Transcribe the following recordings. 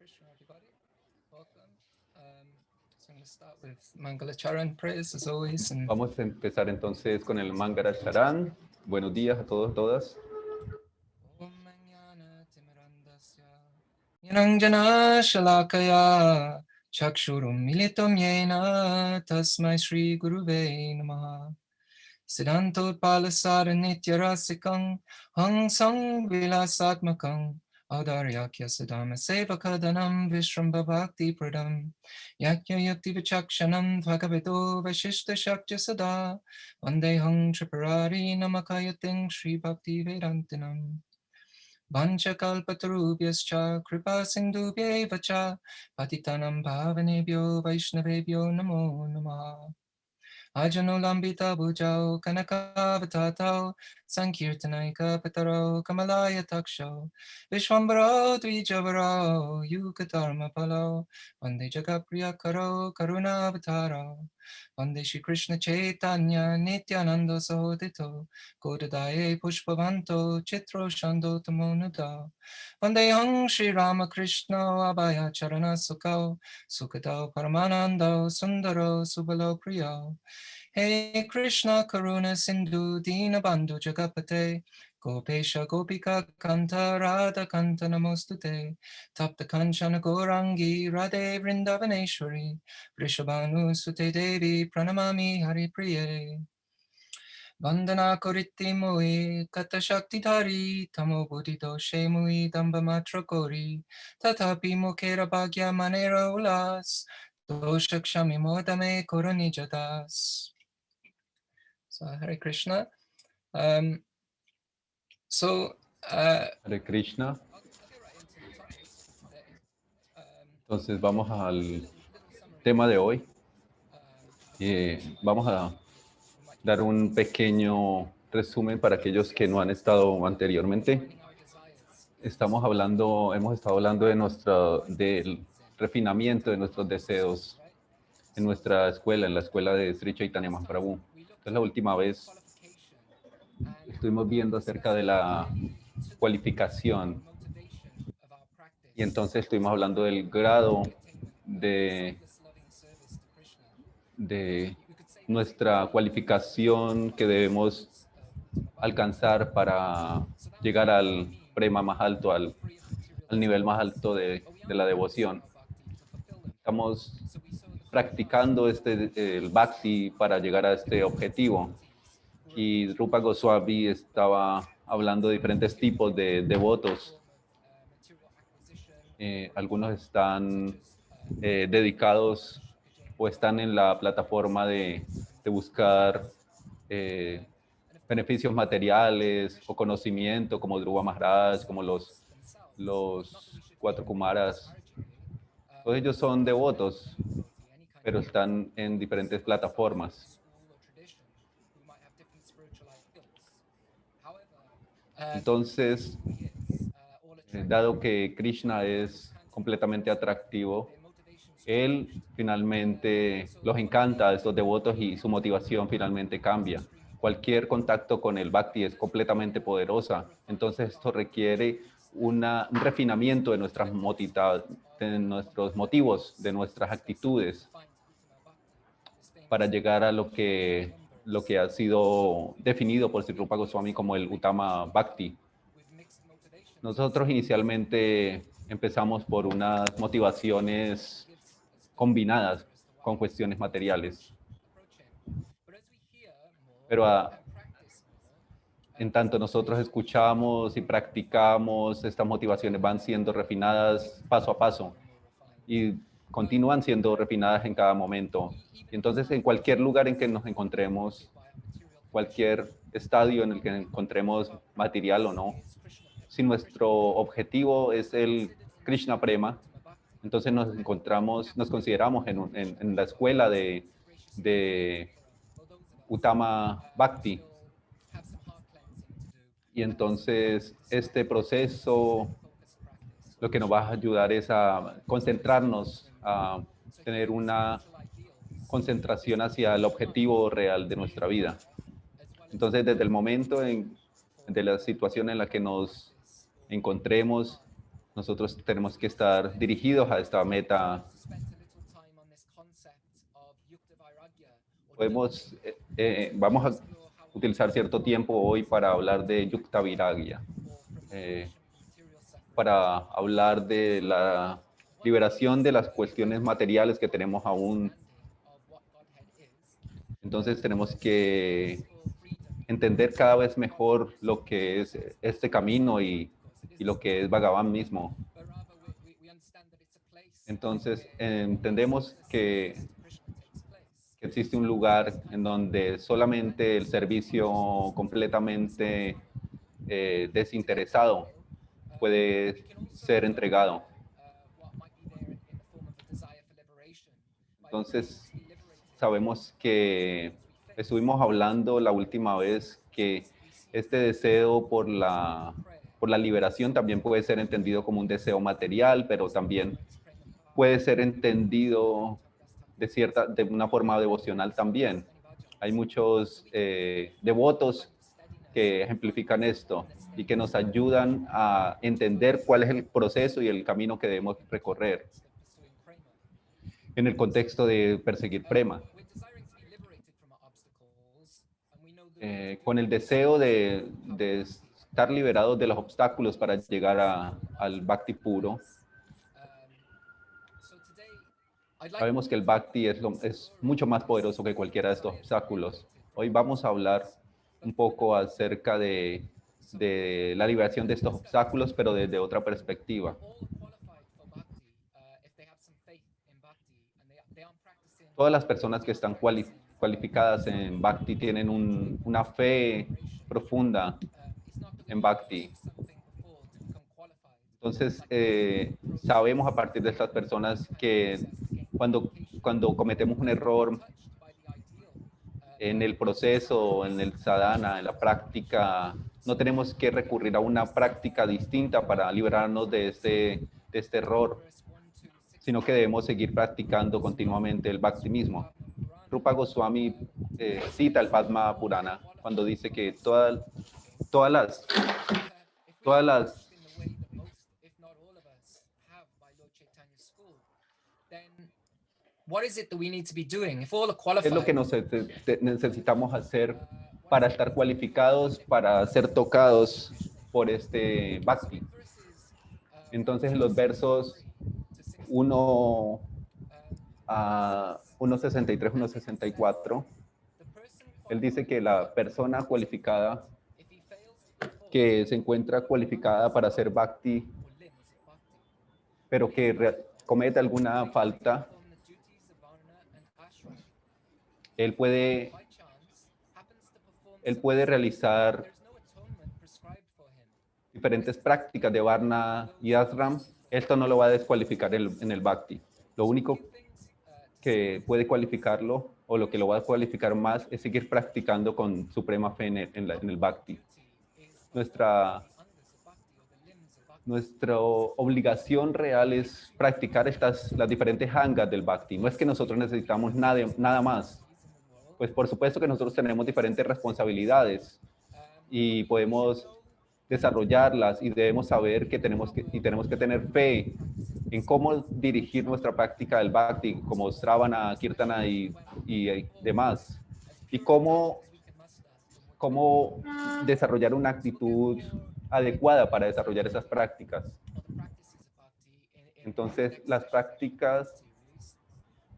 Krishna, everybody. Welcome. So I'm going to start with Mangalacharan prayers as always. And Vamos a empezar entonces con el Mangalacharan. Buenos días a todos, todas. Om Jnana Timirandasya Niranjana Shalakaya Chakshurum Militum Yena Tasmai Shri Guruve Namaha Siddhanto Palasara Nitya Hang Sang Vilasatmakang Audaryakya Sadama Sevakadanam Vishramba Bhakti Pradam Yakya Yukti Vichakshanam Bhagavato Vashishta Shakya Sada Vandehang Tripurari Namakayating Sri Bhakti Vedantinam Vanchakalpatarubhyascha Kripa Sindhubhyeva cha Patitanam Bhavanebhyo Vaishnavebhyo Namo Namaha Ajanulambita bhujao kanakavatao sankirtanaika pataro kamalaya taksho Vishwambaro dvijavaro yukatarma palo Vande jagapriya karo karunavataro Vande Shri Krishna Chaitanya Nityananda Sahodito Godadaye Pushpavanto Chitro Shando Tamonuda Vande Hang Shri Ramakrishna Abhaya Charana Sukho Sukadao Paramanando Sundaro Subalo Priyo Hey Krishna Karuna Sindhu Dina Bandhu Jagapate Gopesha Gopika Kanta Radha Kanta Namostute Tapta Kanchana Gorangi Radhe Vrindavaneshwari Vrishabhanu Sute Devi Pranamami Hari Priye Vandana Koriti Mui Kata Shakti Dhari Tamo Buddhi Doshe Mui Damba Matra Kori Tatapi Mukera Bhagya Manera Ulas Dosha Kshami Modame Korani Jadas. So Hare Krishna. Um, so Hare Krishna. I'll get right into the topic for today. Entonces vamos al Little summary tema de hoy. for those Vamos a who might dar just un pequeño resumen para aquellos que no han estado anteriormente. defining our desires. Hemos estado hablando del refinamiento de nuestros deseos Right? en So nuestra escuela, en la escuela de Sri Chaitanya last time Mahaprabhu. we looked Entonces at la última vez qualification and estuvimos viendo acerca de la to the cualificación motivation of our y practice entonces estuvimos hablando del grado the attainment of de, selfless loving service to Krishna. de We could say this in nuestra cualificación que debemos Bhakti. alcanzar para So that llegar does not al mean prema más alto, free of material al nivel desires, más alto but we de are la practicing devoción. our bhakti to fulfill them. Estamos So we saw in the previous class practicando el bhakti para llegar a este objetivo. devotees who are Y approaching Rupa Goswami estaba hablando de diferentes tipos de some devotos. form of material acquisition or Algunos están such as dedicados o Shukajayanta están en la plataforma de buscar and of course beneficios materiales o Krishna conocimiento, como Dhruva Maharaj, como devotees themselves. Not that los we should cuatro think Kumaras. disparagingly, Todos but ellos as long son as you're devotos, any devotee, any kind of pero devotee, están en diferentes outside of any plataformas. school or tradition, who might have different spiritual ideals. However, Entonces, he is all dado attractive. que Krishna Those es can't completamente atractivo, their motivations él change. finalmente So los a lot of encanta a estos devotos y su motivación bhakti finalmente is cambia. extremely powerful. Cualquier contacto con el bhakti es completamente poderosa. Entonces esto requiere un refinamiento de de nuestros motivos, de nuestras actitudes Find Uttama Bhakti, this para famous llegar a lo verse. que ha sido definido por Sri Rupa Goswami como el Uttama Bhakti. With mixed motivations. Nosotros inicialmente empezamos por unas motivaciones combinadas con cuestiones materiales, Approach him. But as we hear more pero and practice more, en these tanto nosotros motivations escuchamos y practicamos, estas motivaciones van siendo refinadas paso a paso more and more refined. y continúan siendo refinadas en cada momento. Y Even entonces en cualquier lugar en que nos encontremos, by material condition, cualquier estadio en el que encontremos material o no, is Krishna si nuestro objetivo es el Krishna Prema, Uttama Bhakti. entonces nos consideramos en la escuela Graciously de for those of us Uttama Bhakti. still have some heart cleansing to do. Y And this entonces practice este proceso focused practice. lo que nos va a ayudar es a concentrarnos, a So tener here the una spiritual ideals concentración hacia el objetivo real de nuestra vida. as well as Entonces, desde el momento for de la situación en la que nos practice or encontremos, Nosotros tenemos que estar dirigidos a esta meta. Vamos a utilizar cierto tiempo hoy para hablar de Yukta Viragya, para hablar de la liberación de las cuestiones materiales que tenemos aún. Entonces tenemos que entender cada vez mejor lo que es este camino y lo que es Bhagavan mismo. Entonces entendemos que existe un lugar en donde solamente el servicio completamente desinteresado puede ser entregado. Entonces, sabemos que estuvimos hablando la última vez que este deseo por la liberación también puede ser entendido como un deseo material, pero también puede ser entendido de una forma devocional también. Hay muchos devotos que ejemplifican esto y que nos ayudan a entender cuál es el proceso y el camino que debemos recorrer en el contexto de perseguir prema. Con el deseo de estar liberados de los obstáculos para llegar al Bhakti puro. Sabemos que el Bhakti es mucho más poderoso que cualquiera de estos obstáculos. Hoy vamos a hablar un poco acerca de la liberación de estos obstáculos, pero desde otra perspectiva. Todas las personas que están cualificadas en Bhakti tienen una fe profunda en Bhakti. Entonces, sabemos a partir de estas personas que cuando cometemos un error en el proceso, en el sadhana, en la práctica, no tenemos que recurrir a una práctica distinta para librarnos de este error, sino que debemos seguir practicando continuamente el Bhakti mismo. Rupa Goswami cita el Padma Purana cuando dice que todas las ¿qué es lo que necesitamos hacer para estar cualificados, para ser tocados por este Bhakti? Entonces, en los versos 1.63, 1.64, él dice que la persona cualificada, que se encuentra cualificada para hacer Bhakti, pero que comete alguna falta, él puede realizar diferentes prácticas de Varna y Ashram. Esto no lo va a descualificar en el Bhakti. Lo único que puede cualificarlo, o lo que lo va a cualificar más, es seguir practicando con suprema fe en el Bhakti. Nuestra obligación real es practicar las diferentes hangas del Bhakti. No es que nosotros necesitamos nada más. Pues por supuesto que nosotros tenemos diferentes responsabilidades y podemos desarrollarlas, y debemos saber que tenemos que tener fe en cómo dirigir nuestra práctica del Bhakti, como Sravana, Kirtana y demás, y cómo desarrollar una actitud adecuada para desarrollar esas prácticas. Entonces, las prácticas,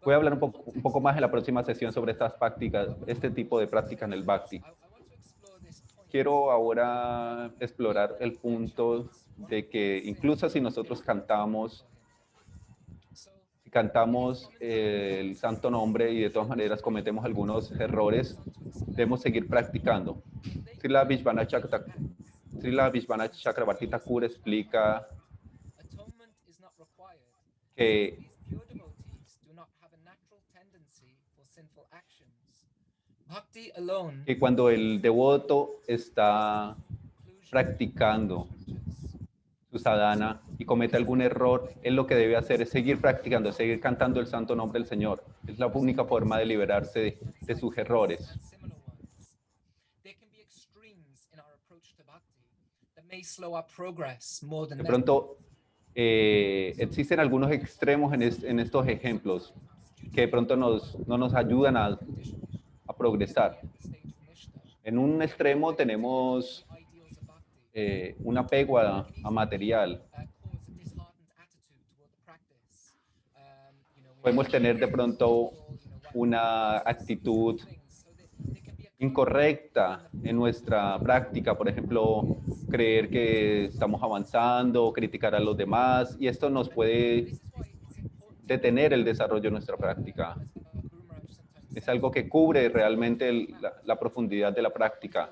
voy a hablar un poco más en la próxima sesión sobre estas prácticas, este tipo de prácticas en el Bhakti. Quiero ahora explorar el punto de que incluso si nosotros cantamos el santo nombre y de todas maneras cometemos algunos errores, debemos seguir practicando. Srila Vishwanath Chakravarti Thakur explica que cuando el devoto está practicando su sadhana y comete algún error, él lo que debe hacer es seguir practicando, seguir cantando el santo nombre del Señor. Es la única forma de liberarse de sus errores. De pronto existen algunos extremos en estos ejemplos que de pronto no nos ayudan a progresar. En un extremo tenemos un apego a material. Podemos tener de pronto una actitud incorrecta en nuestra práctica, por ejemplo, creer que estamos avanzando, criticar a los demás, y esto nos puede detener el desarrollo de nuestra práctica. Es algo que cubre realmente la profundidad de la práctica.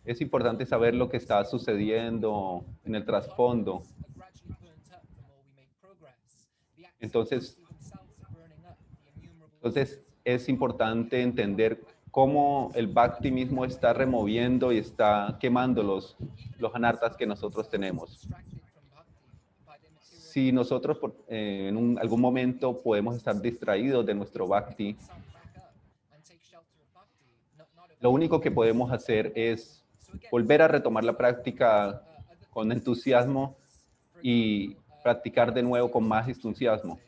Es importante saber lo que está sucediendo en el trasfondo. Entonces es importante entender cómo el Bhakti mismo está removiendo y está quemando los anartas que nosotros tenemos. Si nosotros en algún momento podemos estar distraídos de nuestro Bhakti, lo único que podemos hacer es volver a retomar la práctica con entusiasmo y practicar de nuevo con más entusiasmo.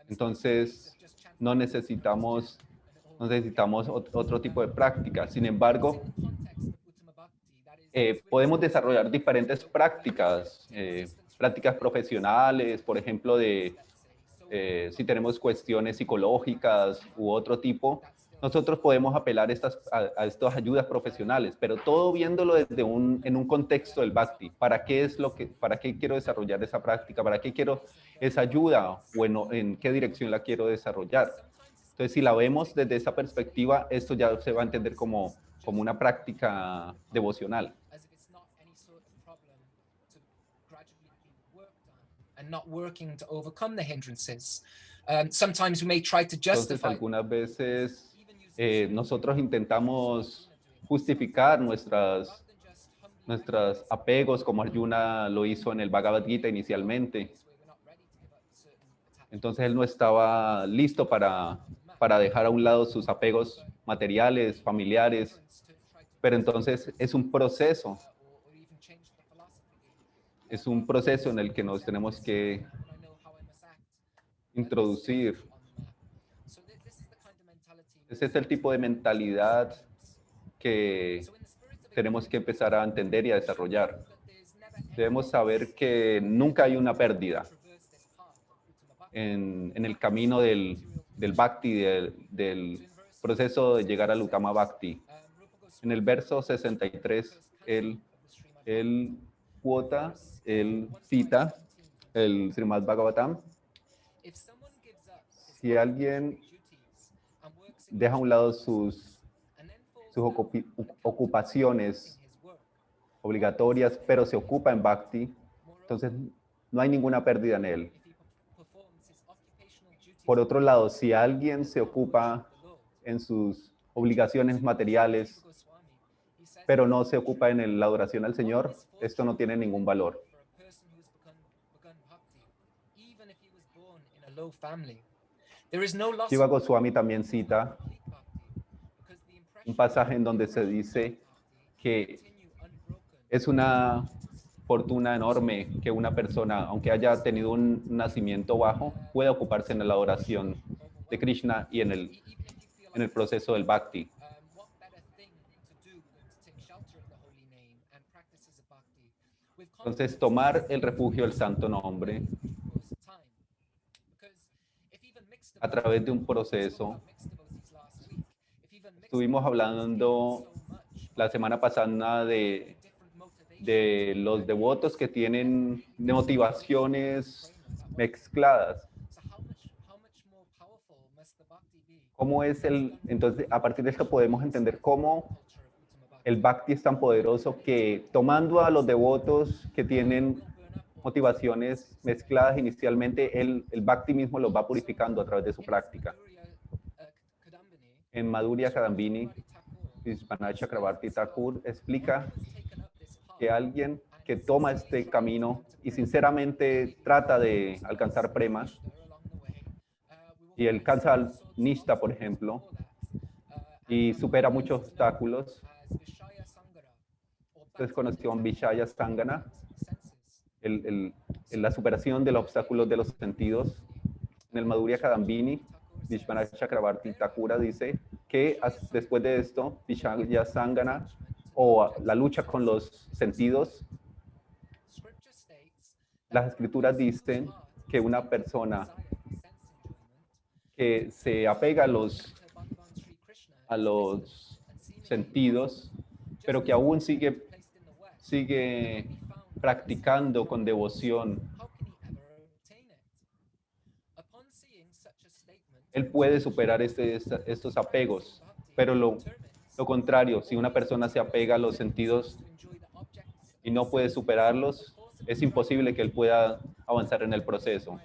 Entonces, no necesitamos otro tipo de práctica. Sin embargo, podemos desarrollar diferentes prácticas, prácticas profesionales, por ejemplo, si tenemos cuestiones psicológicas u otro tipo, nosotros podemos apelar a estas ayudas profesionales, pero todo viéndolo desde en un contexto del Bhakti. ¿Para qué quiero desarrollar esa práctica? ¿Para qué quiero esa ayuda? Bueno, ¿en qué dirección la quiero desarrollar? Entonces, si la vemos desde esa perspectiva, esto ya se va a entender como una práctica devocional. And not working to overcome the hindrances. Sometimes we may try to justify. Entonces, algunas veces nosotros intentamos justificar nuestros apegos, como Arjuna lo hizo en el Bhagavad Gita inicialmente. Entonces, él no estaba listo para dejar a un lado sus apegos materiales, familiares, pero entonces es un proceso. Es un proceso en el que nos tenemos que introducir. Ese es el tipo de mentalidad que tenemos que empezar a entender y a desarrollar. Debemos saber que nunca hay una pérdida en el camino del Bhakti, del proceso de llegar al Uttama Bhakti. En el verso 63, él cita el Srimad Bhagavatam. Si alguien deja a un lado sus ocupaciones obligatorias, pero se ocupa en Bhakti, entonces no hay ninguna pérdida en él. Por otro lado, si alguien se ocupa en sus obligaciones materiales, pero no se ocupa en la adoración al Señor, esto no tiene ningún valor. Jiva Goswami también cita un pasaje en donde se dice que es una fortuna enorme que una persona, aunque haya tenido un nacimiento bajo, pueda ocuparse en la adoración de Krishna y en el proceso del Bhakti. Entonces, tomar el refugio del santo nombre a través de un proceso. Estuvimos hablando la semana pasada de los devotos que tienen motivaciones mezcladas. ¿Cómo es entonces, a partir de esto podemos entender cómo el Bhakti es tan poderoso que tomando a los devotos que tienen motivaciones mezcladas inicialmente, el Bhakti mismo los va purificando a través de su práctica. En Madhurya Kadambini, Vishwanath Chakravarti Thakur explica que alguien que toma este camino y sinceramente trata de alcanzar prema y alcanza al Nishta, por ejemplo, y supera muchos obstáculos, es conocido como Vishaya Sangana, la superación de los obstáculos de los sentidos. En el Madhurya Kadambini, Vishwanath Chakravarti Thakura dice que después de esto, Vishaya Sangana, o la lucha con los sentidos, las escrituras dicen que una persona que se apega a los sentidos, pero que aún sigue practicando con devoción, él puede superar estos apegos. Pero lo contrario, si una persona se apega a los sentidos y no puede superarlos, es imposible que él pueda avanzar en el proceso.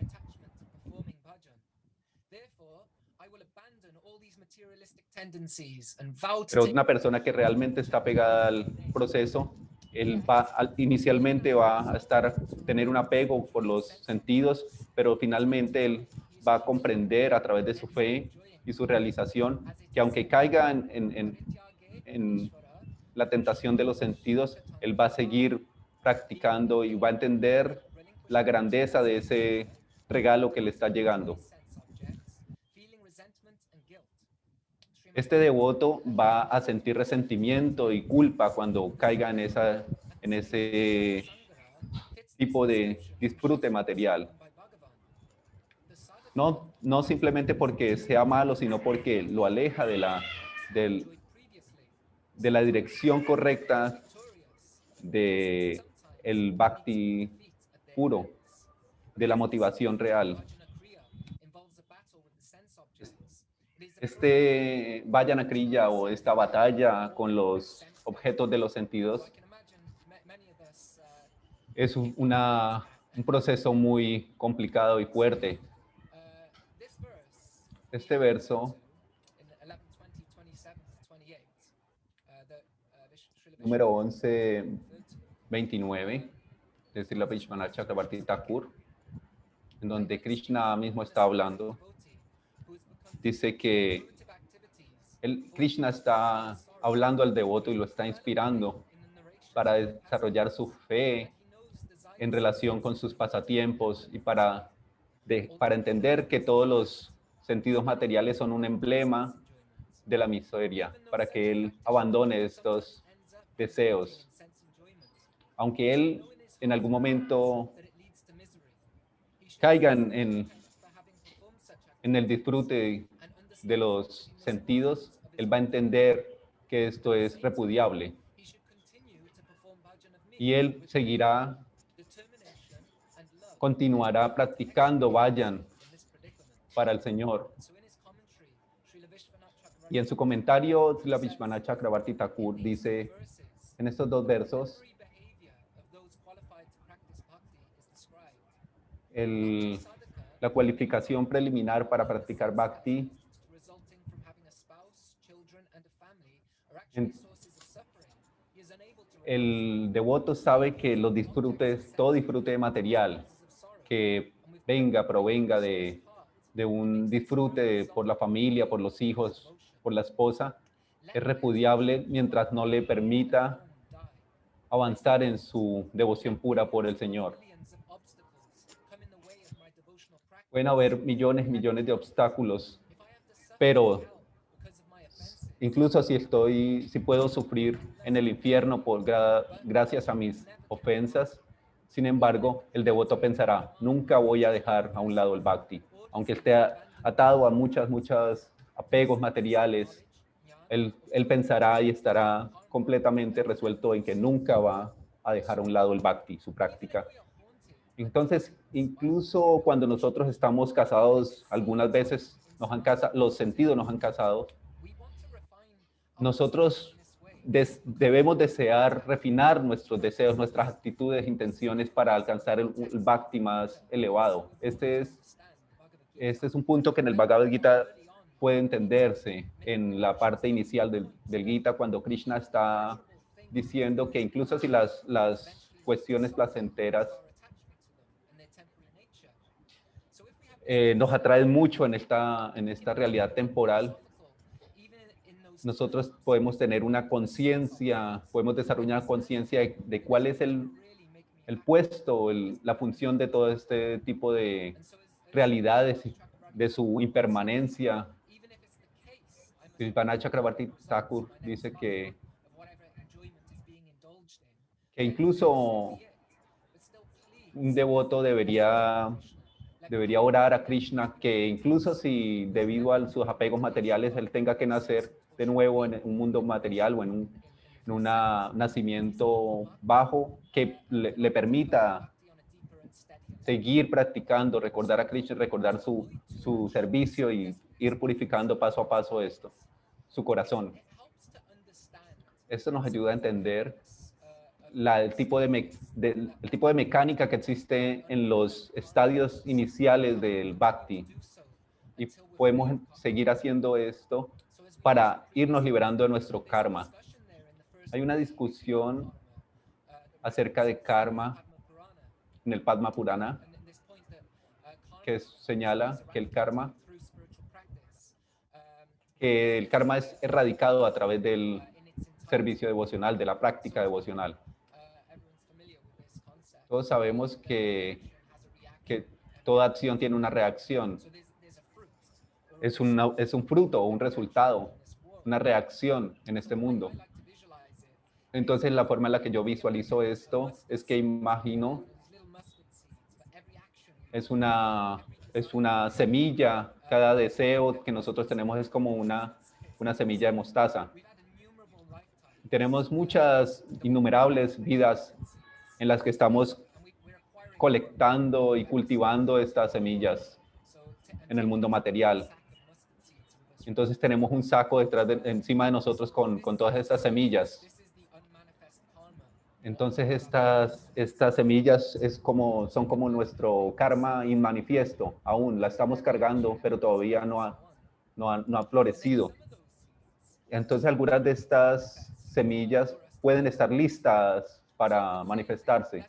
Pero una persona que realmente está pegada al proceso, él inicialmente va a tener un apego por los sentidos, pero finalmente él va a comprender a través de su fe y su realización que aunque caiga en la tentación de los sentidos, él va a seguir practicando y va a entender la grandeza de ese regalo que le está llegando. Este devoto va a sentir resentimiento y culpa cuando caiga en ese tipo de disfrute material. No simplemente porque sea malo, sino porque lo aleja de la dirección correcta de el bhakti puro, de la motivación real. Este Vajana Kriya o esta batalla con los objetos de los sentidos es un proceso muy complicado y fuerte. Este verso, número 11:29, de Srila Vishwanath Chakravarti Thakur, en donde Krishna mismo está hablando, dice que Krishna está hablando al devoto y lo está inspirando para desarrollar su fe en relación con sus pasatiempos y para entender que todos los sentidos materiales son un emblema de la miseria, para que él abandone estos deseos. Aunque él en algún momento caiga en el disfrute de los sentidos, él va a entender que esto es repudiable. Y él continuará practicando Vayan para el Señor. Y en su comentario, Srila Vishwanath Chakravarti Thakur dice en estos dos versos, la cualificación preliminar para practicar Bhakti el devoto sabe que los disfrutes, todo disfrute material que provenga de un disfrute por la familia, por los hijos, por la esposa, es repudiable mientras no le permita avanzar en su devoción pura por el Señor. Pueden haber millones de obstáculos, pero incluso si puedo sufrir en el infierno gracias a mis ofensas, sin embargo, el devoto pensará, nunca voy a dejar a un lado el bhakti. Aunque esté atado a muchos apegos materiales, él pensará y estará completamente resuelto en que nunca va a dejar a un lado el bhakti, su práctica. Entonces, incluso cuando nosotros estamos casados, algunas veces los sentidos nos han casado, nosotros debemos desear refinar nuestros deseos, nuestras actitudes, intenciones para alcanzar el bhakti más elevado. Este es un punto que en el Bhagavad Gita puede entenderse en la parte inicial del Gita, cuando Krishna está diciendo que incluso si las cuestiones placenteras nos atraen mucho en esta realidad temporal, nosotros podemos tener una conciencia, podemos desarrollar una conciencia de cuál es el puesto, la función de todo este tipo de realidades, de su impermanencia. Vishwanath Chakrabarti Thakur dice que incluso un devoto debería orar a Krishna, que incluso si debido a sus apegos materiales él tenga que nacer de nuevo en un mundo material o en un nacimiento bajo, que le permita seguir practicando, recordar a Krishna, recordar su servicio y ir purificando paso a paso su corazón. Esto nos ayuda a entender el tipo de mecánica que existe en los estadios iniciales del Bhakti. Y podemos seguir haciendo esto para irnos liberando de nuestro karma. Hay una discusión acerca de karma en el Padma Purana que señala que el karma es erradicado a través del servicio devocional, de la práctica devocional. Todos sabemos que toda acción tiene una reacción. Es un fruto o un resultado, una reacción en este mundo. Entonces, la forma en la que yo visualizo esto es que imagino, es una semilla, cada deseo que nosotros tenemos es como una semilla de mostaza. Tenemos muchas, innumerables vidas en las que estamos colectando y cultivando estas semillas en el mundo material. Entonces tenemos un saco encima de nosotros con todas estas semillas. Entonces estas semillas son como nuestro karma inmanifiesto. Aún la estamos cargando, pero todavía no ha florecido. Entonces algunas de estas semillas pueden estar listas para manifestarse.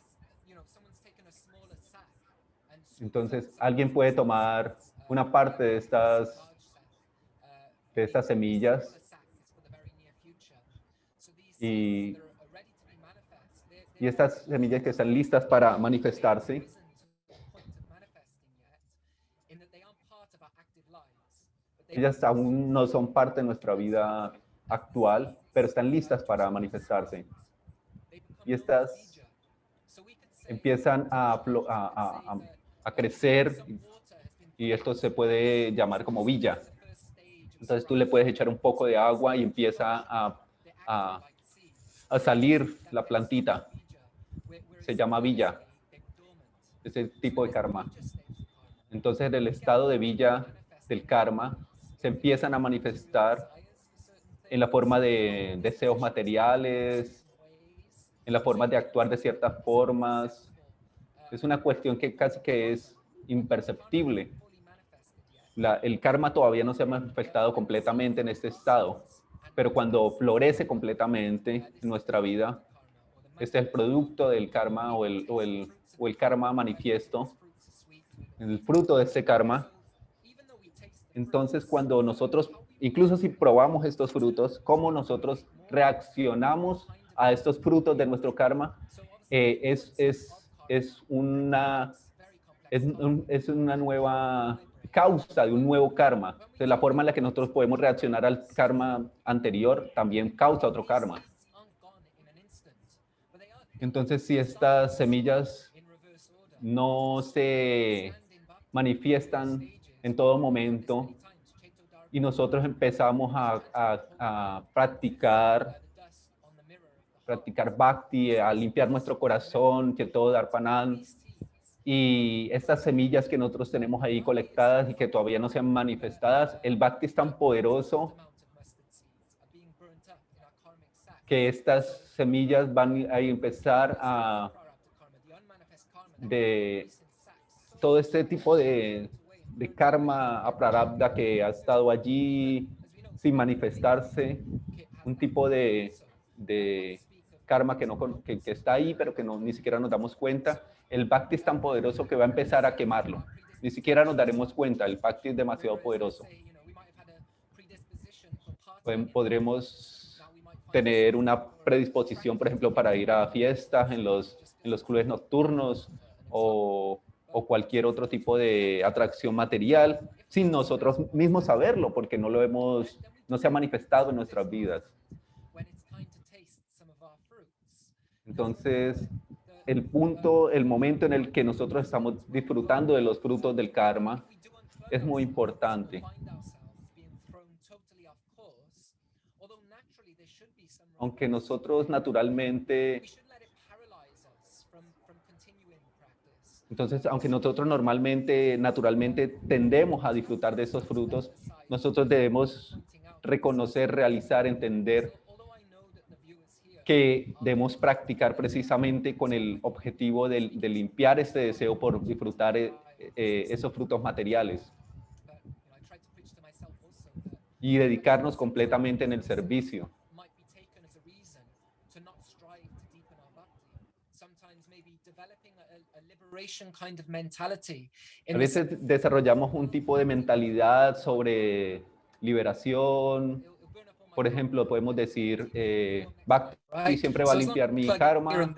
Entonces alguien puede tomar una parte de estas semillas y estas semillas que están listas para manifestarse, ellas aún no son parte de nuestra vida actual, pero están listas para manifestarse. Y estas empiezan a crecer y esto se puede llamar como villa. Entonces tú le puedes echar un poco de agua y empieza a salir la plantita. Se llama villa, ese tipo de karma. Entonces, en el estado de villa del karma, se empiezan a manifestar en la forma de deseos materiales, en la forma de actuar de ciertas formas. Es una cuestión que casi que es imperceptible. El karma todavía no se ha manifestado completamente en este estado, pero cuando florece completamente en nuestra vida, este es el producto del karma o el karma manifiesto, el fruto de este karma. Entonces, cuando nosotros, incluso si probamos estos frutos, cómo nosotros reaccionamos a estos frutos de nuestro karma, es una nueva causa de un nuevo karma. Entonces, la forma en la que nosotros podemos reaccionar al karma anterior también causa otro karma. Entonces, si estas semillas no se manifiestan en todo momento y nosotros empezamos a practicar bhakti, a limpiar nuestro corazón, que todo darpanam, y estas semillas que nosotros tenemos ahí colectadas y que todavía no se han manifestadas, el bhakti es tan poderoso que estas semillas van a empezar de todo este tipo de karma aprarabdha que ha estado allí sin manifestarse, un tipo de karma que está ahí pero que ni siquiera nos damos cuenta. El bhakti es tan poderoso que va a empezar a quemarlo. Ni siquiera nos daremos cuenta, el bhakti es demasiado poderoso. Podremos tener una predisposición, por ejemplo, para ir a fiestas en los clubes nocturnos o cualquier otro tipo de atracción material sin nosotros mismos saberlo, porque no se ha manifestado en nuestras vidas. Entonces, el momento en el que nosotros estamos disfrutando de los frutos del karma es muy importante. Aunque nosotros naturalmente, aunque nosotros naturalmente tendemos a disfrutar de esos frutos, nosotros debemos reconocer, realizar, entender que debemos practicar precisamente con el objetivo de limpiar este deseo por disfrutar esos frutos materiales y dedicarnos completamente en el servicio. A veces desarrollamos un tipo de mentalidad sobre liberación. Por ejemplo, podemos decir, Bhakti siempre va a limpiar mi karma,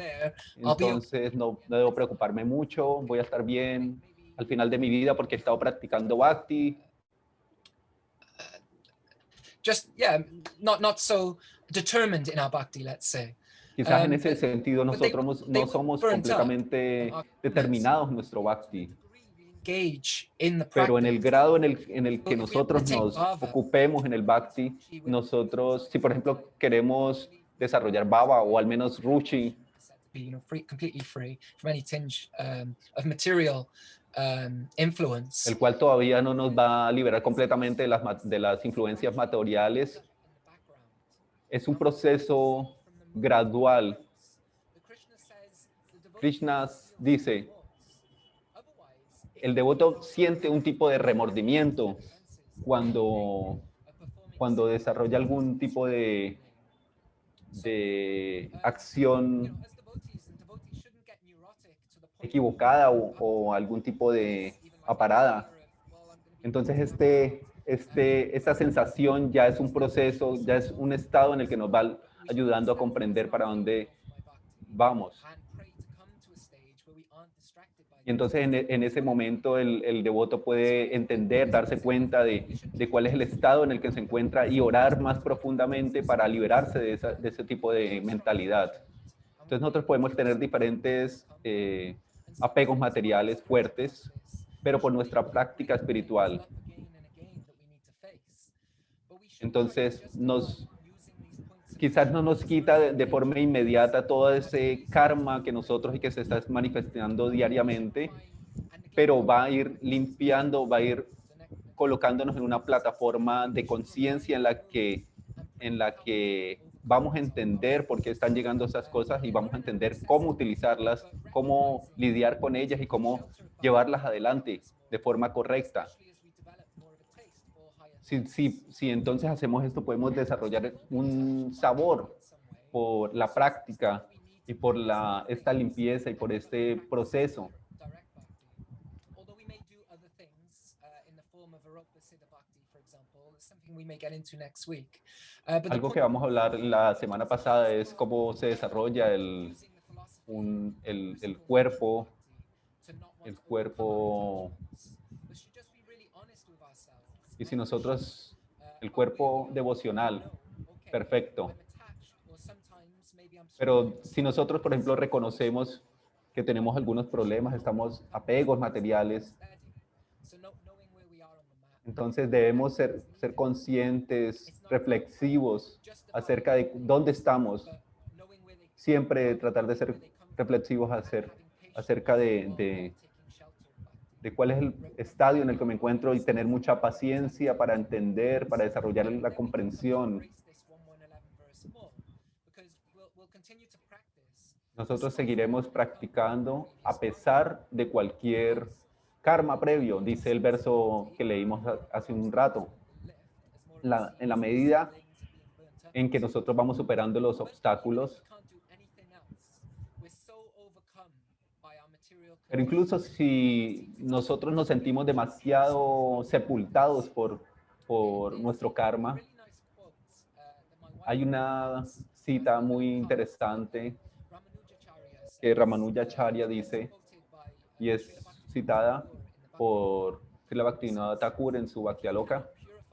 entonces no debo preocuparme mucho, voy a estar bien al final de mi vida porque he estado practicando Bhakti. Not so determined in our Bhakti, let's say. Quizás en ese sentido nosotros no somos completamente determinados en nuestro Bhakti. Pero en el grado en el que nosotros nos ocupemos en el Bhakti, nosotros, si por ejemplo queremos desarrollar Bhava o al menos Ruchi, completely free from any tinge of material influence, el cual todavía no nos va a liberar completamente de las influencias materiales, es un proceso gradual. Krishna dice, el devoto siente un tipo de remordimiento cuando desarrolla algún tipo de acción equivocada o algún tipo de aparada. Entonces esta sensación ya es un proceso, ya es un estado en el que nos va ayudando a comprender para dónde vamos. Y entonces en ese momento el devoto puede entender, darse cuenta de cuál es el estado en el que se encuentra y orar más profundamente para liberarse de ese tipo de mentalidad. Entonces nosotros podemos tener diferentes apegos materiales fuertes, pero por nuestra práctica espiritual. Entonces quizás no nos quita de forma inmediata todo ese karma que nosotros y que se está manifestando diariamente, pero va a ir limpiando, va a ir colocándonos en una plataforma de conciencia en la que vamos a entender por qué están llegando esas cosas y vamos a entender cómo utilizarlas, cómo lidiar con ellas y cómo llevarlas adelante de forma correcta. Si entonces hacemos esto, podemos desarrollar un sabor por la práctica y por esta limpieza y por este proceso. Algo que vamos a hablar la semana pasada es cómo se desarrolla el cuerpo y si nosotros, el cuerpo devocional, perfecto. Pero si nosotros, por ejemplo, reconocemos que tenemos algunos problemas, estamos apegos materiales, entonces debemos ser conscientes, reflexivos acerca de dónde estamos. Siempre tratar de ser reflexivos acerca de cuál es el estadio en el que me encuentro y tener mucha paciencia para entender, para desarrollar la comprensión. Nosotros seguiremos practicando a pesar de cualquier karma previo, dice el verso que leímos hace un rato. En la medida en que nosotros vamos superando los obstáculos, pero incluso si nosotros nos sentimos demasiado sepultados por nuestro karma, Hay una cita muy interesante que Ramanujacharya dice, y es citada por Srila Bhaktivinoda Thakur en su Bhaktialoka: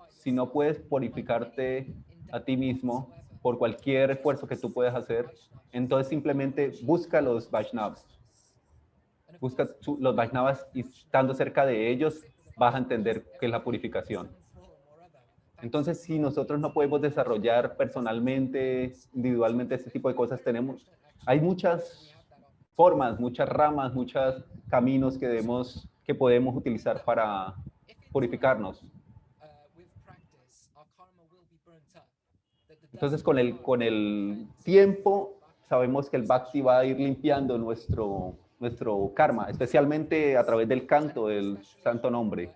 si no puedes purificarte a ti mismo por cualquier esfuerzo que tú puedas hacer, entonces simplemente busca los Vaishnavas. Busca los Vaishnavas y estando cerca de ellos vas a entender qué es la purificación. Entonces, si nosotros no podemos desarrollar personalmente, individualmente este tipo de cosas, hay muchas formas, muchas ramas, muchos caminos que podemos utilizar para purificarnos. Entonces, con el tiempo, sabemos que el Bhakti va a ir limpiando nuestro karma, especialmente a través del canto del santo nombre.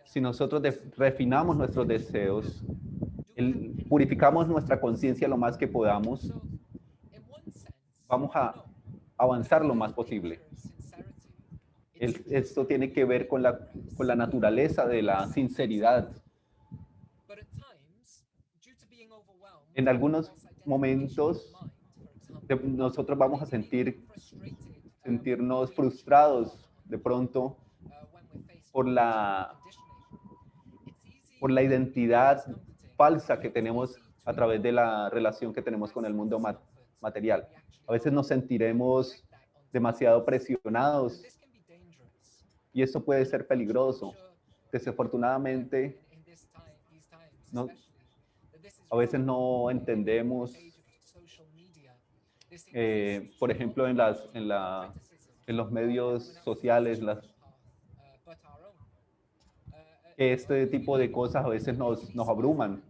Si nosotros refinamos nuestros deseos, purificamos nuestra conciencia lo más que podamos, vamos a avanzar lo más posible. Esto tiene que ver con la naturaleza de la sinceridad. En algunos momentos nosotros vamos a sentirnos frustrados de pronto por la identidad falsa que tenemos a través de la relación que tenemos con el mundo material. A veces nos sentiremos demasiado presionados y eso puede ser peligroso. Desafortunadamente, a veces no entendemos, por ejemplo, en los medios sociales, este tipo de cosas a veces nos abruman.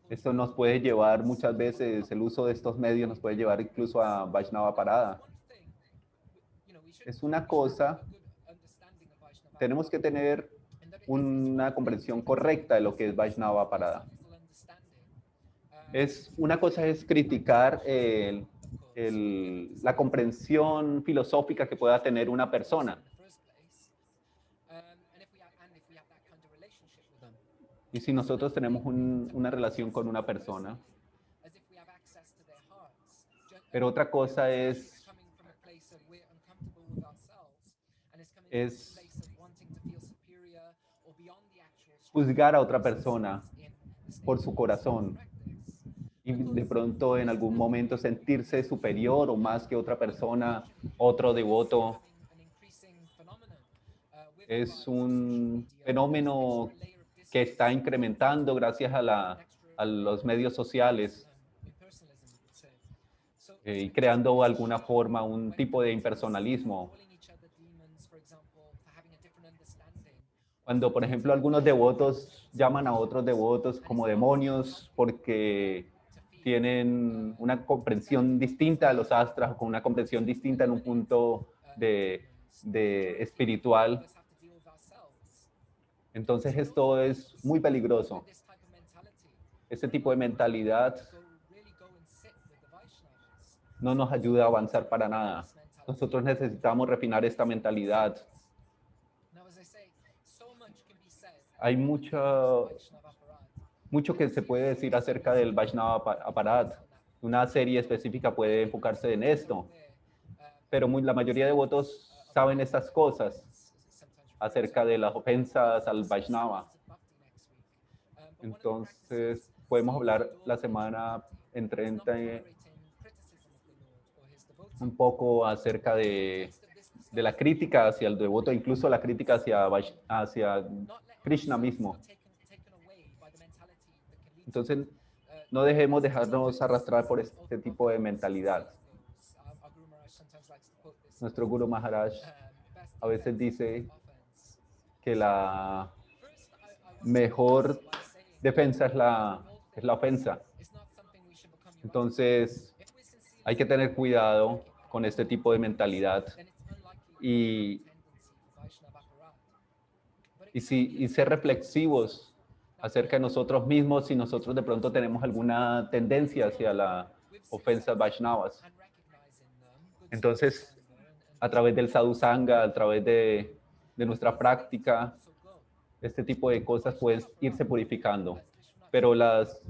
Esto nos puede llevar muchas veces, el uso de estos medios nos puede llevar incluso a Vaishnava Parada. Es una cosa, tenemos que tener una comprensión correcta de lo que es Vaishnava Parada. Una cosa es criticar la comprensión filosófica que pueda tener una persona. Y si nosotros tenemos una relación con una persona, pero otra cosa es juzgar a otra persona por su corazón y de pronto en algún momento sentirse superior o más que otra persona, otro devoto. Es un fenómeno que está incrementando gracias a los medios sociales y creando de alguna forma un tipo de impersonalismo. Cuando, por ejemplo, algunos devotos llaman a otros devotos como demonios porque tienen una comprensión distinta de los astras o con una comprensión distinta en un punto de espiritual. Entonces esto es muy peligroso. Este tipo de mentalidad no nos ayuda a avanzar para nada. Nosotros necesitamos refinar esta mentalidad. Hay mucho que se puede decir acerca del Vaishnava Aparat. Una serie específica puede enfocarse en esto, pero la mayoría de devotos saben estas cosas acerca de las ofensas al Vaishnava. Entonces, podemos hablar la semana en 30 un poco acerca de la crítica hacia el devoto, incluso la crítica hacia Krishna mismo. Entonces, no dejemos dejarnos arrastrar por este tipo de mentalidad. Nuestro Guru Maharaj a veces dice que la mejor defensa es la ofensa. Entonces, hay que tener cuidado con este tipo de mentalidad y ser reflexivos acerca de nosotros mismos si nosotros de pronto tenemos alguna tendencia hacia la ofensa Vaishnavas. Entonces, a través del sadhusanga, a través de nuestra práctica, este tipo de cosas pueden irse purificando. pero las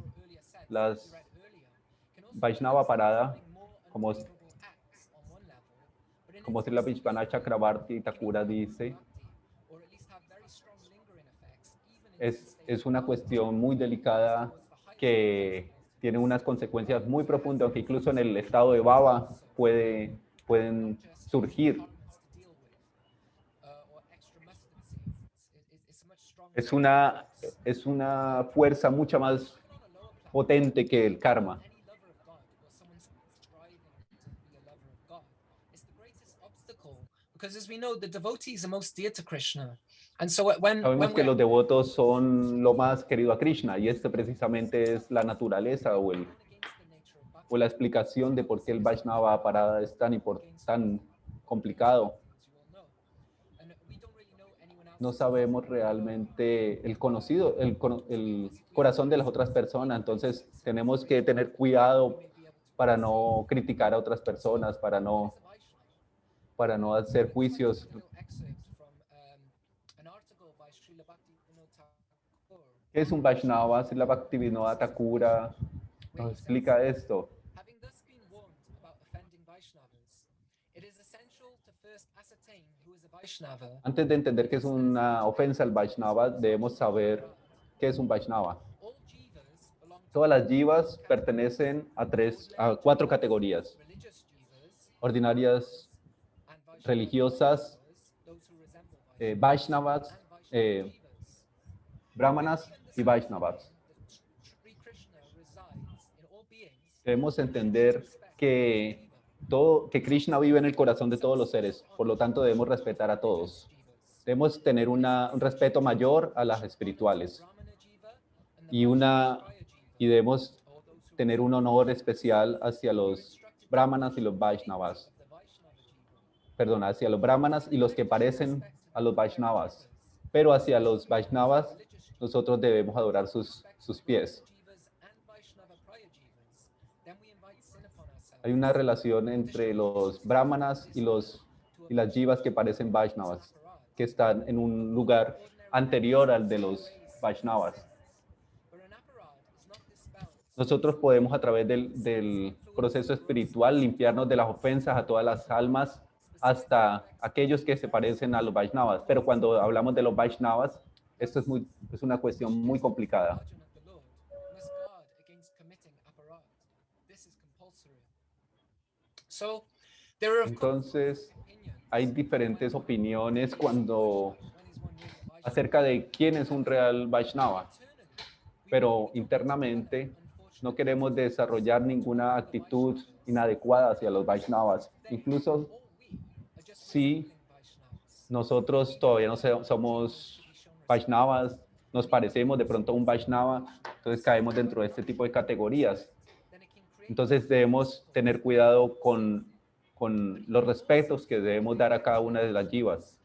Vaishnava Parada, como Srila Vishvana Chakravarti Thakura dice, es una cuestión muy delicada que tiene unas consecuencias muy profundas, que incluso en el estado de bhava pueden surgir. Es una fuerza mucho más potente que el karma. Sabemos que los devotos son lo más querido a Krishna y esto precisamente es la naturaleza o la explicación de por qué el Vaishnava Parada es tan complicado. No sabemos realmente el corazón de las otras personas, entonces tenemos que tener cuidado para no criticar a otras personas, para no hacer juicios. ¿Qué es un Vaishnava? Srila Bhaktivinoda Thakura nos explica esto. Antes de entender qué es una ofensa al Vaishnava, debemos saber qué es un Vaishnava. Todas las jivas pertenecen a 4 categorías: ordinarias, religiosas, Vaishnavas, brahmanas y Vaishnavas. Debemos entender que Krishna vive en el corazón de todos los seres, por lo tanto debemos respetar a todos. Debemos tener un respeto mayor a las espirituales y debemos tener un honor especial hacia los brahmanas y los Vaishnavas. Perdón, hacia los brahmanas y los que parecen a los Vaishnavas. Pero hacia los Vaishnavas nosotros debemos adorar sus pies. Hay una relación entre los brahmanas y las jivas que parecen Vaishnavas, que están en un lugar anterior al de los Vaishnavas. Nosotros podemos a través del proceso espiritual limpiarnos de las ofensas a todas las almas, hasta aquellos que se parecen a los Vaishnavas. Pero cuando hablamos de los Vaishnavas, esto es una cuestión muy complicada. Entonces, hay diferentes opiniones acerca de quién es un real Vaishnava, pero internamente no queremos desarrollar ninguna actitud inadecuada hacia los Vaishnavas. Incluso si nosotros todavía no somos Vaishnavas, nos parecemos de pronto a un Vaishnava, entonces caemos dentro de este tipo de categorías. Entonces debemos tener cuidado con los respetos que debemos dar a cada una de las jivas.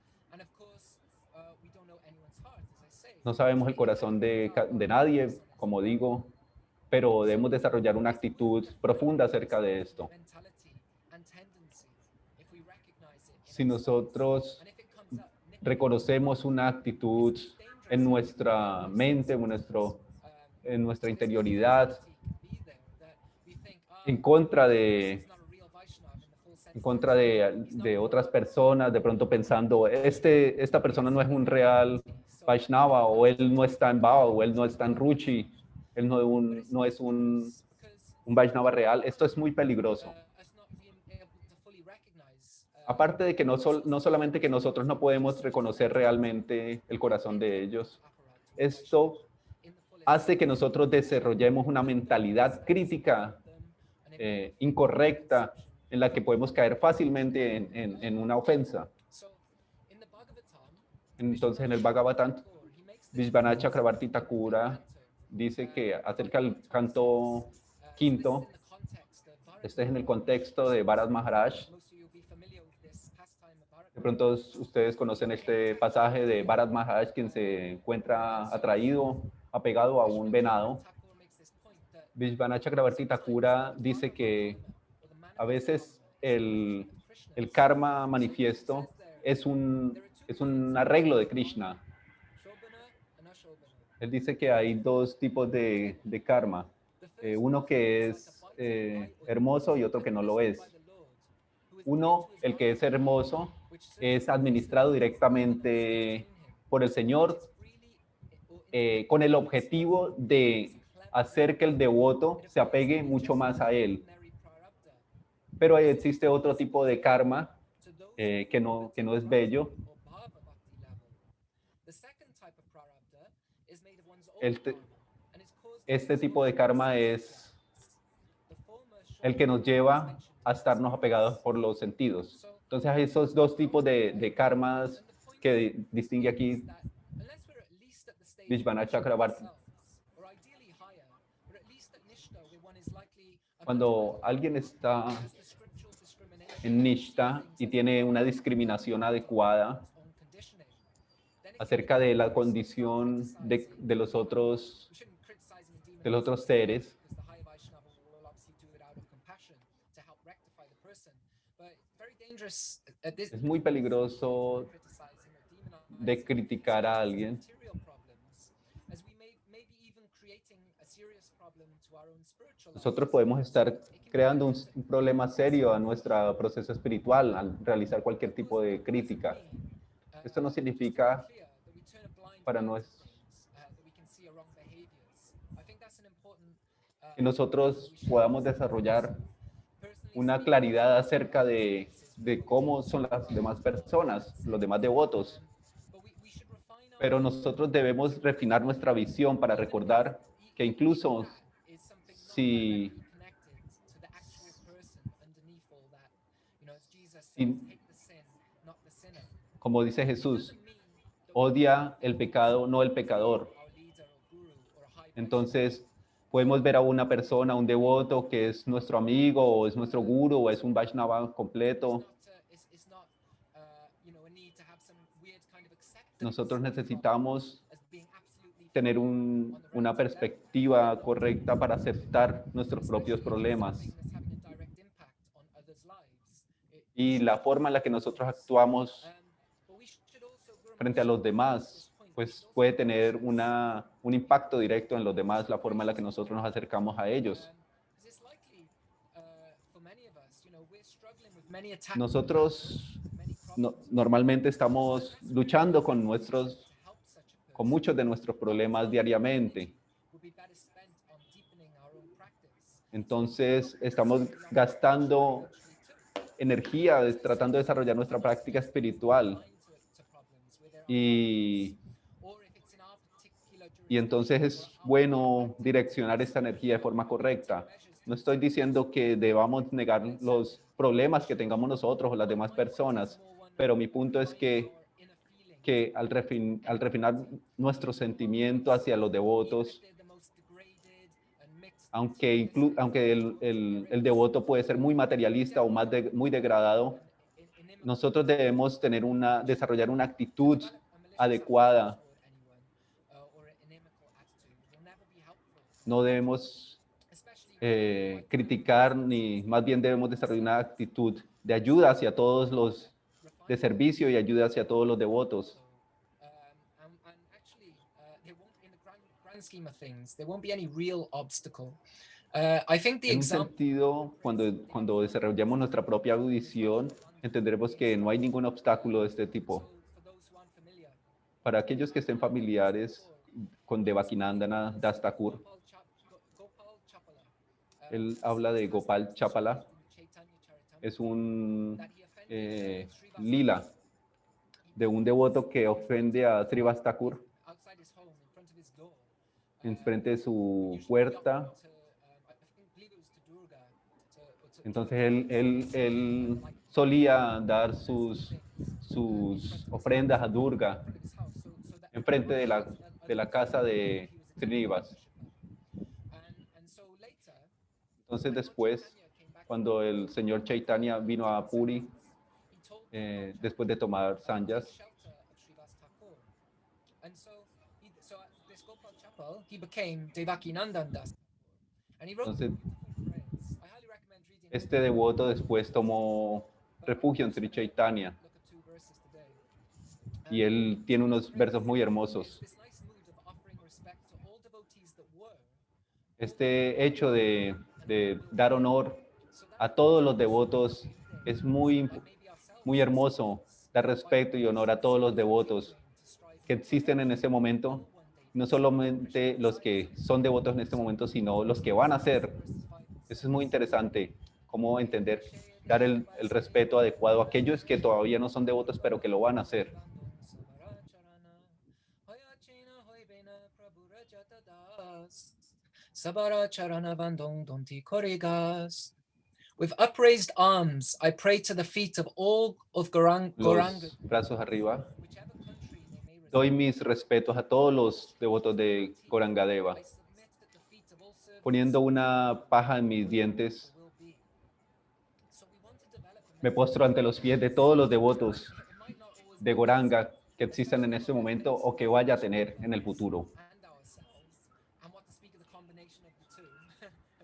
No sabemos el corazón de nadie, como digo, pero debemos desarrollar una actitud profunda acerca de esto. Si nosotros reconocemos una actitud en nuestra mente, en nuestra interioridad, en contra de otras personas, de pronto pensando, esta persona no es un real Vaishnava, o él no está en Bhava, o él no está en Ruchi, él no es un Vaishnava real. Esto es muy peligroso. Aparte de que no solamente que nosotros no podemos reconocer realmente el corazón de ellos, esto hace que nosotros desarrollemos una mentalidad crítica incorrecta, en la que podemos caer fácilmente en una ofensa. Entonces, en el Bhagavatam, Vishvana Chakravarti Thakura dice que acerca del canto quinto, este es en el contexto de Bharat Maharaj. De pronto ustedes conocen este pasaje de Bharat Maharaj, quien se encuentra apegado a un venado. Vishvana Chakravarti Thakura dice que a veces el karma manifiesto es un arreglo de Krishna. Él dice que hay dos tipos de karma. Uno que es hermoso y otro que no lo es. Uno, el que es hermoso, es administrado directamente por el Señor con el objetivo de hacer que el devoto se apegue mucho más a él. Pero existe otro tipo de karma que no es bello. Este tipo de karma es el que nos lleva a estarnos apegados por los sentidos. Entonces hay esos dos tipos de karmas que distingue aquí Vishvana Chakrabarti. Cuando alguien está en Nishta y tiene una discriminación adecuada acerca de la condición de los otros seres, es muy peligroso de criticar a alguien. Nosotros podemos estar creando un problema serio a nuestro proceso espiritual al realizar cualquier tipo de crítica. Esto no significa para que nosotros podamos desarrollar una claridad acerca de cómo son las demás personas, los demás devotos. Pero nosotros debemos refinar nuestra visión para recordar que incluso si como dice Jesús, odia el pecado, no el pecador. Entonces, podemos ver a una persona, un devoto que es nuestro amigo, o es nuestro guru, o es un Vaishnava completo. Nosotros necesitamos tener una perspectiva correcta para aceptar nuestros propios problemas. Y la forma en la que nosotros actuamos frente a los demás, pues puede tener un impacto directo en los demás, la forma en la que nosotros nos acercamos a ellos. Nosotros normalmente estamos luchando con muchos de nuestros problemas diariamente. Entonces, estamos gastando energía tratando de desarrollar nuestra práctica espiritual. Y entonces es bueno direccionar esta energía de forma correcta. No estoy diciendo que debamos negar los problemas que tengamos nosotros o las demás personas, pero mi punto es que al refinar nuestro sentimiento hacia los devotos, aunque el devoto puede ser muy materialista o muy degradado, nosotros debemos desarrollar una actitud adecuada. No debemos criticar, ni más bien debemos desarrollar una actitud de ayuda hacia todos de servicio y ayuda hacia todos los devotos. En un sentido, cuando desarrollamos nuestra propia audición, entenderemos que no hay ningún obstáculo de este tipo. Para aquellos que estén familiares con Devakinandana Das Thakur, él habla de Gopal Chapala. Es un lila de un devoto que ofende a Srivas Thakur enfrente de su puerta. Entonces él solía dar sus ofrendas a Durga enfrente de la casa de Srinivas. Entonces después, cuando el señor Chaitanya vino a Puri, después de tomar sannyas, entonces este devoto después tomó refugio en Sri Chaitanya y él tiene unos versos muy hermosos. Este hecho de dar honor a todos los devotos es muy hermoso, dar respeto y honor a todos los devotos que existen en este momento, no solamente los que son devotos en este momento, sino los que van a ser. Eso es muy interesante, cómo entender, dar el respeto adecuado a aquellos que todavía no son devotos, pero que lo van a hacer. With upraised arms, I pray to the feet of all of Gauranga. Los brazos arriba. Doy mis respetos a todos los devotos de Gorangadeva. Poniendo una paja en mis dientes, me postro ante los pies de todos los devotos de Goranga que existan en este momento o que vaya a tener en el futuro.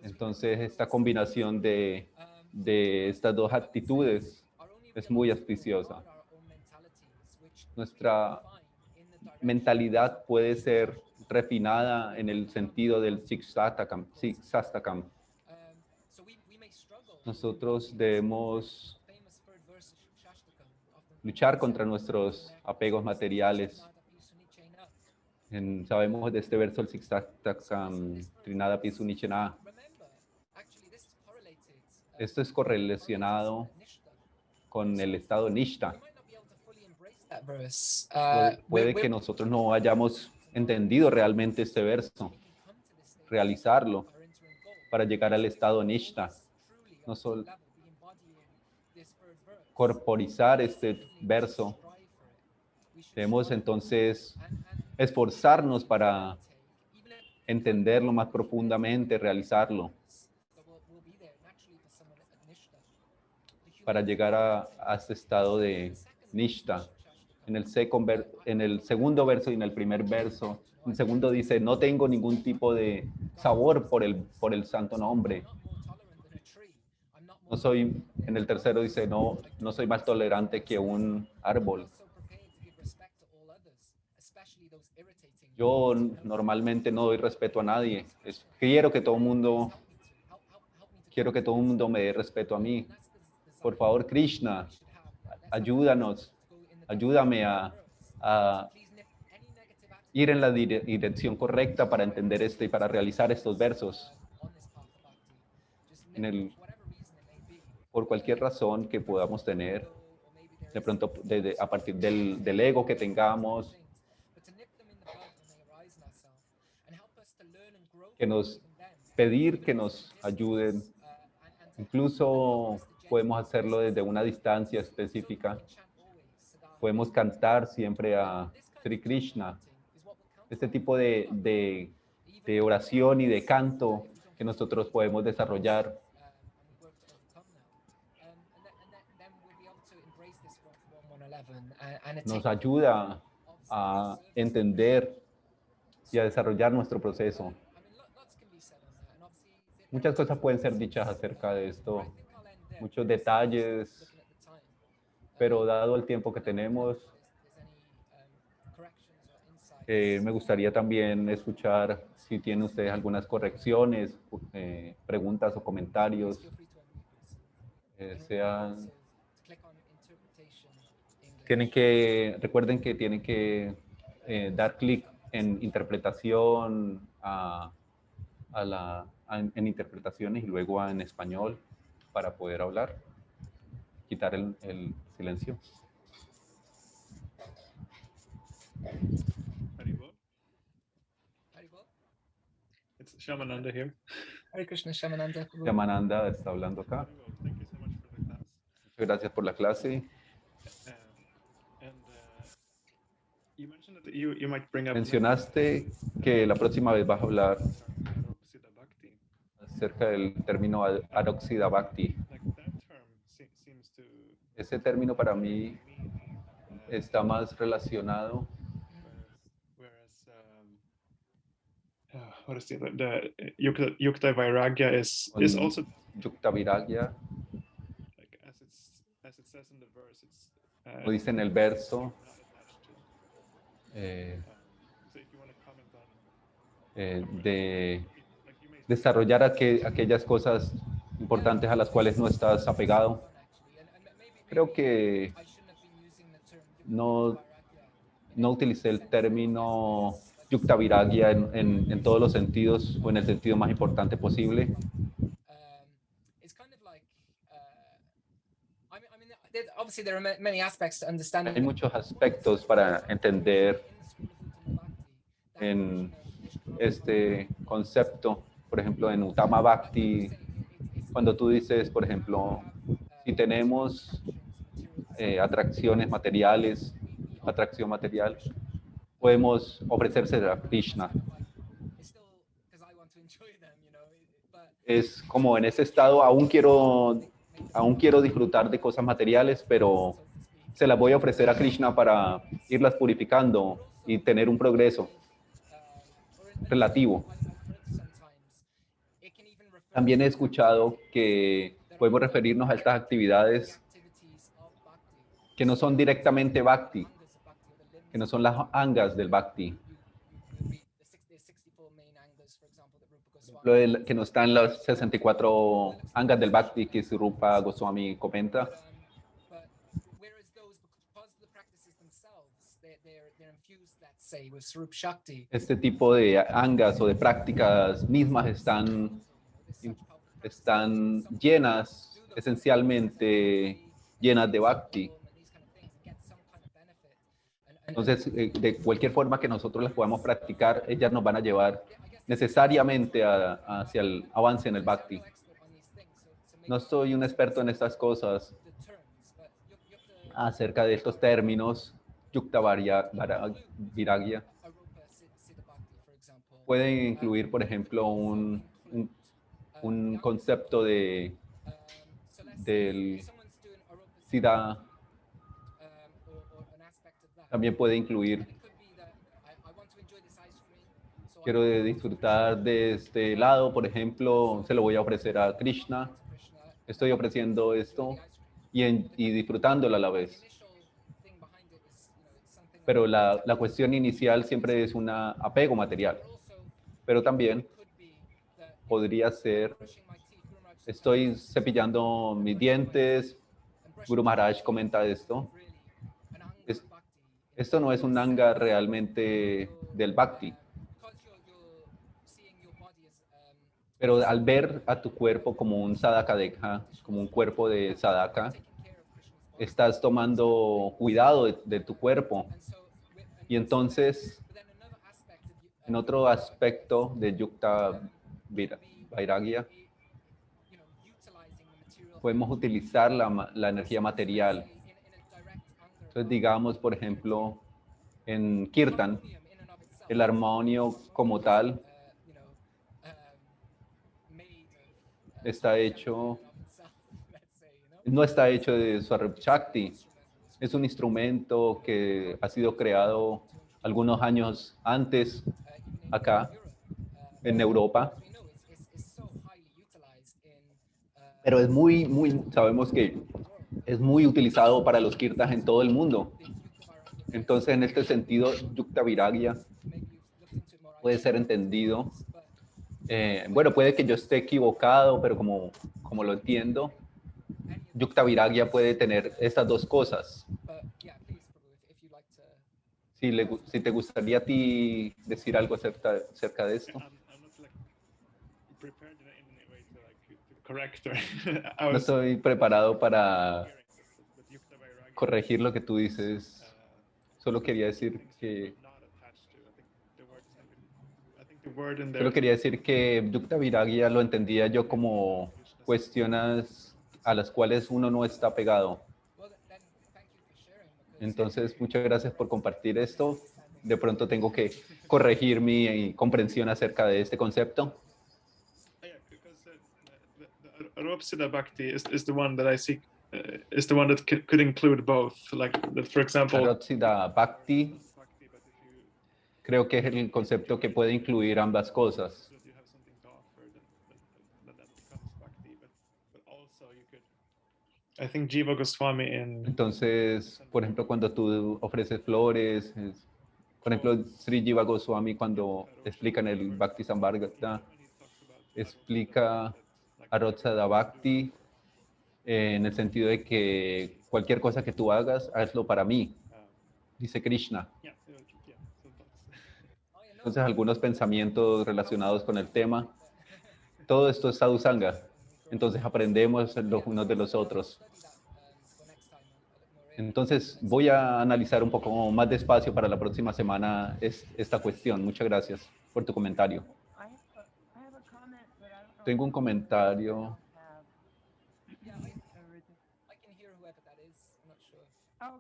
Entonces, esta combinación de estas dos actitudes es muy auspiciosa. Nuestra mentalidad puede ser refinada en el sentido del Siksastakam. Nosotros debemos luchar contra nuestros apegos materiales. Sabemos de este verso el Siksastakam Trinada Pisunichena. Esto es correlacionado con el estado Nishta. Puede que nosotros no hayamos entendido realmente este verso, realizarlo para llegar al estado Nishta. No solo corporizar este verso, debemos entonces esforzarnos para entenderlo más profundamente, realizarlo, para llegar a este estado de Nishta. En el segundo verso y en el primer verso, el segundo dice, no tengo ningún tipo de sabor por el santo nombre. No soy, en el tercero dice, no soy más tolerante que un árbol. Yo normalmente no doy respeto a nadie. Quiero que todo el mundo me dé respeto a mí. Por favor, Krishna, ayúdame a ir en la dirección correcta para entender esto y para realizar estos versos. Por cualquier razón que podamos tener, de pronto a partir del ego que tengamos, pedir que nos ayuden. Incluso podemos hacerlo desde una distancia específica. Podemos cantar siempre a Sri Krishna. Este tipo de oración y de canto que nosotros podemos desarrollar nos ayuda a entender y a desarrollar nuestro proceso. Muchas cosas pueden ser dichas acerca de esto, muchos detalles, pero dado el tiempo que tenemos, me gustaría también escuchar si tienen ustedes algunas correcciones, preguntas o comentarios. Recuerden que tienen que dar clic en interpretación en interpretaciones y luego en español para poder hablar, quitar el silencio. Haribol. It's Shamananda here. Hare Krishna, Shamananda. Shamananda está hablando acá. Thank you so much for the class. Muchas gracias por la clase. You mentioned that you might bring up Mencionaste que la próxima vez vas a hablar Aroksita Bhakti. acerca del término Aroksita Bhakti. Like that term seems to Ese término para mí está más relacionado whereas what is the Yukta Vairagya is also Yukta Viragya, like as it says in the verse, it's lo dice en el verso. not attached to. So if you want to comment on de desarrollar aquellas cosas importantes a las cuales no estás apegado. Creo que no utilicé el término Yukta Viragya en todos los sentidos o en el sentido más importante posible. Hay muchos aspectos para entender en este concepto. Por ejemplo, en Uttama Bhakti, cuando tú dices, por ejemplo, si tenemos atracciones materiales, atracción material, podemos ofrecerse a Krishna. Es como en ese estado, aún quiero disfrutar de cosas materiales, pero se las voy a ofrecer a Krishna para irlas purificando y tener un progreso relativo. También he escuchado que podemos referirnos a estas actividades que no son directamente Bhakti, que no son las angas del Bhakti, que no están las 64 angas del Bhakti que Rupa Goswami comenta. Este tipo de angas o de prácticas mismas están llenas, esencialmente llenas de Bhakti. Entonces, de cualquier forma que nosotros las podamos practicar, ellas nos van a llevar necesariamente hacia el avance en el Bhakti. No soy un experto en estas cosas acerca de estos términos, Yukta Viragya. Pueden incluir, por ejemplo, un concepto del Siddha. También puede incluir, quiero disfrutar de este helado, por ejemplo, se lo voy a ofrecer a Krishna. Estoy ofreciendo esto y disfrutándolo a la vez. Pero la cuestión inicial siempre es un apego material. Pero también podría ser, estoy cepillando mis dientes, Guru Maharaj comenta esto. Esto no es un anga realmente del Bhakti. Pero al ver a tu cuerpo como un sadhaka dekha, como un cuerpo de sadhaka, estás tomando cuidado de tu cuerpo. Y entonces, en otro aspecto de Yukta Vairagya, podemos utilizar la energía material. Entonces, digamos, por ejemplo, en Kirtan, el armonio como tal no está hecho de Swarup Shakti. Es un instrumento que ha sido creado algunos años antes acá en Europa. Pero sabemos que es muy utilizado para los kirtas en todo el mundo. Entonces, en este sentido, Yukta Viragya puede ser entendido. Bueno, puede que yo esté equivocado, pero como lo entiendo, Yukta Viragya puede tener estas dos cosas. Si te gustaría a ti decir algo acerca de esto. No estoy preparado para corregir lo que tú dices. Solo quería decir que Yukta Viragya lo entendía yo como cuestiones a las cuales uno no está pegado. Entonces, muchas gracias por compartir esto. De pronto tengo que corregir mi comprensión acerca de este concepto. Aropsida Bhakti is the one that I see, is the one that could include both. Like, for example, Aropsida Bhakti creo que es el concepto que puede incluir ambas cosas. I think Jiva Goswami Entonces, por ejemplo, cuando tú ofreces flores, Por ejemplo, Sri Jiva Goswami, cuando explica en el Bhakti Samvargata, explica Arotsada Bhakti en el sentido de que cualquier cosa que tú hagas, hazlo para mí, dice Krishna. Entonces, algunos pensamientos relacionados con el tema. Todo esto es sadhusanga. Entonces, aprendemos los unos de los otros. Entonces, voy a analizar un poco más despacio para la próxima semana esta cuestión. Muchas gracias por tu comentario. Tengo un comentario.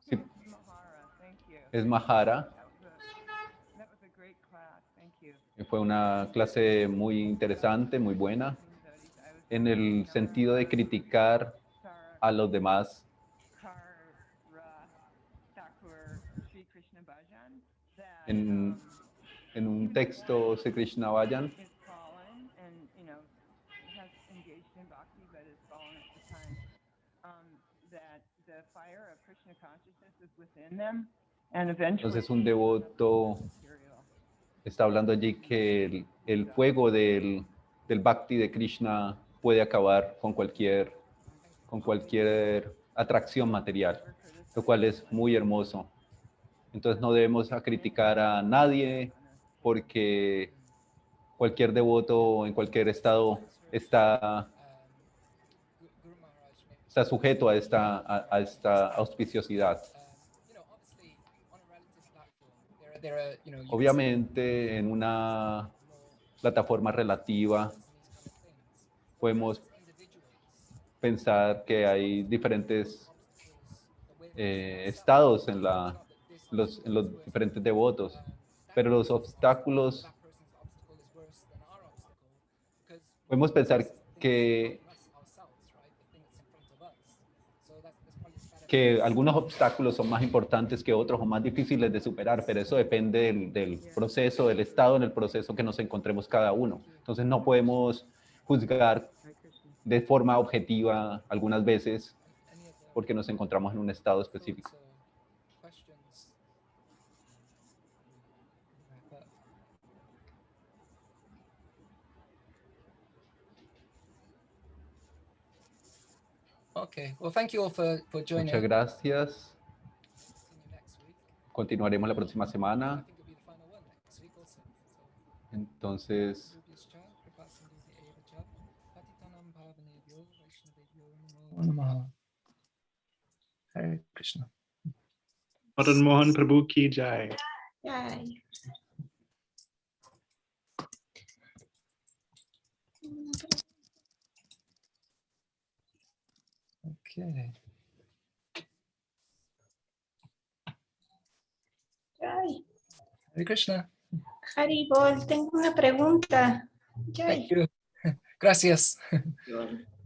Sí. Es Mahara. Fue una clase muy interesante, muy buena, en el sentido de criticar a los demás. En un texto Sri Krishna Vayan, entonces un devoto está hablando allí que el fuego del Bhakti de Krishna puede acabar con cualquier atracción material, lo cual es muy hermoso. Entonces no debemos criticar a nadie porque cualquier devoto en cualquier estado está sujeto a esta auspiciosidad. Obviamente, en una plataforma relativa, podemos pensar que hay diferentes estados en los diferentes devotos, pero los obstáculos, podemos pensar que algunos obstáculos son más importantes que otros o más difíciles de superar, pero eso depende del proceso, del estado en el proceso que nos encontremos cada uno. Entonces no podemos juzgar de forma objetiva algunas veces porque nos encontramos en un estado específico. Okay, well, thank you all for joining. Muchas gracias. Continuaremos la próxima semana. Entonces, Hare Krishna. Madan Mohan Prabhu ki jai. Jai. Okay. Jai. Hare Krishna. Haribol, tengo una pregunta. Jai. Thank you. Gracias. Jai.